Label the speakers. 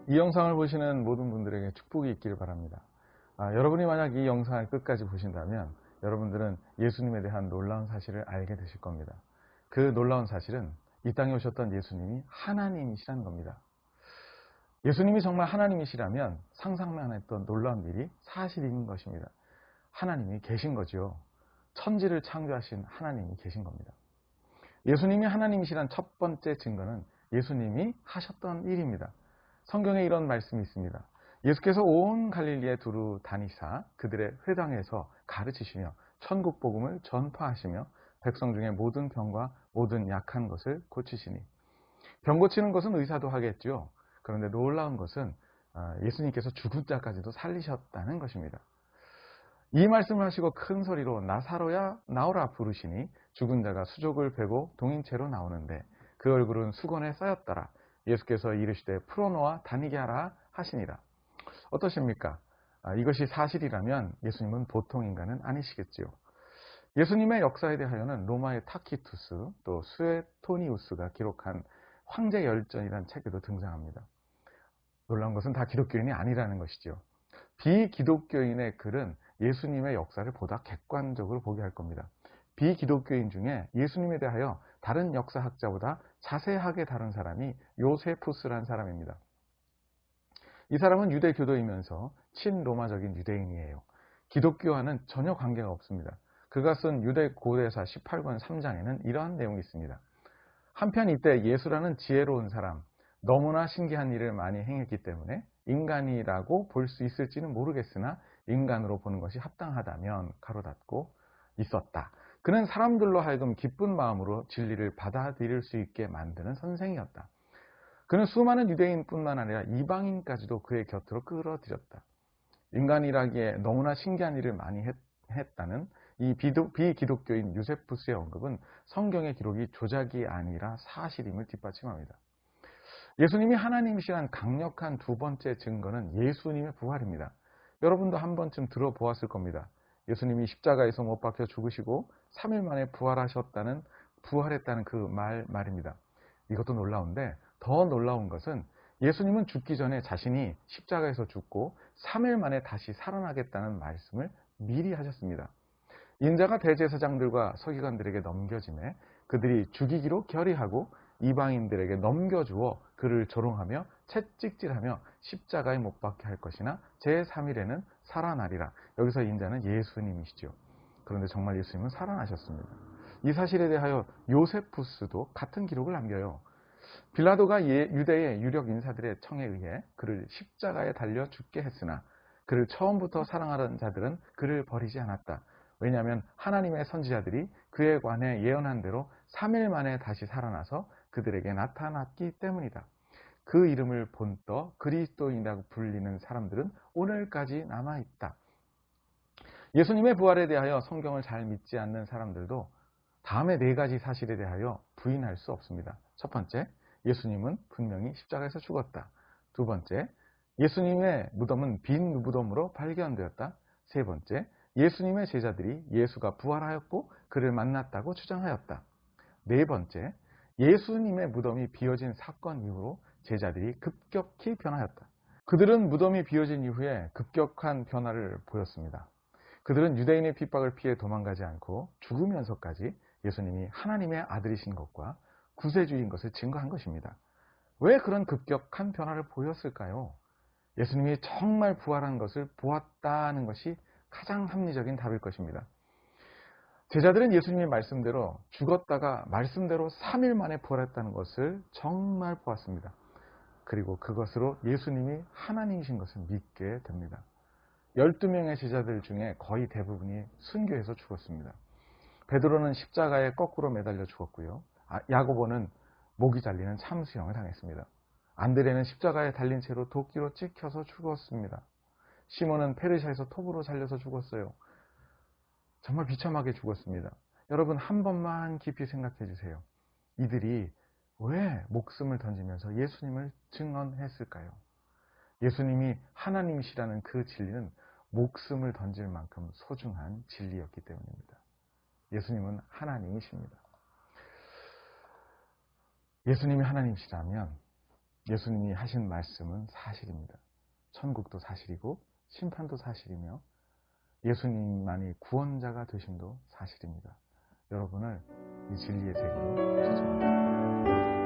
Speaker 1: 이 영상을 보시는 모든 분들에게 축복이 있기를 바랍니다. 여러분이 만약 이 영상을 끝까지 보신다면 여러분들은 예수님에 대한 놀라운 사실을 알게 되실 겁니다. 그 놀라운 사실은 이 땅에 오셨던 예수님이 하나님이시라는 겁니다. 예수님이 정말 하나님이시라면 상상만 했던 놀라운 일이 사실인 것입니다. 하나님이 계신 거죠. 천지를 창조하신 하나님이 계신 겁니다. 예수님이 하나님이시란 첫 번째 증거는 예수님이 하셨던 일입니다. 성경에 이런 말씀이 있습니다. 예수께서 온 갈릴리에 두루 다니사 그들의 회당에서 가르치시며 천국 복음을 전파하시며 백성 중에 모든 병과 모든 약한 것을 고치시니. 병 고치는 것은 의사도 하겠죠. 그런데 놀라운 것은 예수님께서 죽은 자까지도 살리셨다는 것입니다. 이 말씀을 하시고 큰 소리로 나사로야 나오라 부르시니 죽은 자가 수족을 베고 동인체로 나오는데 그 얼굴은 수건에 쌓였더라. 예수께서 이르시되 풀어놓아 다니게 하라 하시니라. 어떠십니까? 이것이 사실이라면 예수님은 보통 인간은 아니시겠지요. 예수님의 역사에 대하여는 로마의 타키투스 또 수에토니우스가 기록한 황제 열전이라는 책에도 등장합니다. 놀라운 것은 다 기독교인이 아니라는 것이죠. 비기독교인의 글은 예수님의 역사를 보다 객관적으로 보게 할 겁니다. 비기독교인 중에 예수님에 대하여 다른 역사학자보다 자세하게 다룬 사람이 요세푸스라는 사람입니다. 이 사람은 유대교도이면서 친로마적인 유대인이에요. 기독교와는 전혀 관계가 없습니다. 그가 쓴 유대 고대사 18권 3장에는 이러한 내용이 있습니다. 한편 이때 예수라는 지혜로운 사람, 너무나 신기한 일을 많이 행했기 때문에 인간이라고 볼 수 있을지는 모르겠으나 인간으로 보는 것이 합당하다면 가로 닫고 있었다. 그는 사람들로 하여금 기쁜 마음으로 진리를 받아들일 수 있게 만드는 선생이었다. 그는 수많은 유대인뿐만 아니라 이방인까지도 그의 곁으로 끌어들였다. 인간이라기에 너무나 신기한 일을 많이 했다는 이 비기독교인 요세푸스의 언급은 성경의 기록이 조작이 아니라 사실임을 뒷받침합니다. 예수님이 하나님이시란 강력한 두 번째 증거는 예수님의 부활입니다. 여러분도 한 번쯤 들어보았을 겁니다. 예수님이 십자가에서 못 박혀 죽으시고 3일 만에 부활했다는 그 말입니다. 이것도 놀라운데 더 놀라운 것은 예수님은 죽기 전에 자신이 십자가에서 죽고 3일 만에 다시 살아나겠다는 말씀을 미리 하셨습니다. 인자가 대제사장들과 서기관들에게 넘겨짐에 그들이 죽이기로 결의하고 이방인들에게 넘겨주어 그를 조롱하며 채찍질하며 십자가에 못 박게 할 것이나 제3일에는 살아나리라. 여기서 인자는 예수님이시죠. 그런데 정말 예수님은 살아나셨습니다. 이 사실에 대하여 요세푸스도 같은 기록을 남겨요. 빌라도가 유대의 유력 인사들의 청에 의해 그를 십자가에 달려 죽게 했으나 그를 처음부터 사랑하던 자들은 그를 버리지 않았다. 왜냐하면 하나님의 선지자들이 그에 관해 예언한 대로 3일 만에 다시 살아나서 그들에게 나타났기 때문이다. 그 이름을 본떠 그리스도인이라고 불리는 사람들은 오늘까지 남아있다. 예수님의 부활에 대하여 성경을 잘 믿지 않는 사람들도 다음의 네 가지 사실에 대하여 부인할 수 없습니다. 첫 번째, 예수님은 분명히 십자가에서 죽었다. 두 번째, 예수님의 무덤은 빈 무덤으로 발견되었다. 세 번째, 예수님의 제자들이 예수가 부활하였고 그를 만났다고 주장하였다. 네 번째, 예수님의 무덤이 비어진 사건 이후로 제자들이 급격히 변하였다. 그들은 무덤이 비어진 이후에 급격한 변화를 보였습니다. 그들은 유대인의 핍박을 피해 도망가지 않고 죽으면서까지 예수님이 하나님의 아들이신 것과 구세주인 것을 증거한 것입니다. 왜 그런 급격한 변화를 보였을까요? 예수님이 정말 부활한 것을 보았다는 것이 가장 합리적인 답일 것입니다. 제자들은 예수님의 말씀대로 죽었다가 말씀대로 3일 만에 부활했다는 것을 정말 보았습니다. 그리고 그것으로 예수님이 하나님이신 것을 믿게 됩니다. 12명의 제자들 중에 거의 대부분이 순교해서 죽었습니다. 베드로는 십자가에 거꾸로 매달려 죽었고요. 야고보는 목이 잘리는 참수형을 당했습니다. 안드레는 십자가에 달린 채로 도끼로 찍혀서 죽었습니다. 시몬은 페르시아에서 톱으로 잘려서 죽었어요. 정말 비참하게 죽었습니다. 여러분 한 번만 깊이 생각해 주세요. 이들이 왜 목숨을 던지면서 예수님을 증언했을까요? 예수님이 하나님이시라는 그 진리는 목숨을 던질 만큼 소중한 진리였기 때문입니다. 예수님은 하나님이십니다. 예수님이 하나님이시라면 예수님이 하신 말씀은 사실입니다. 천국도 사실이고 심판도 사실이며 예수님만이 구원자가 되심도 사실입니다. 여러분을 이 진리의 세계로 초청합니다.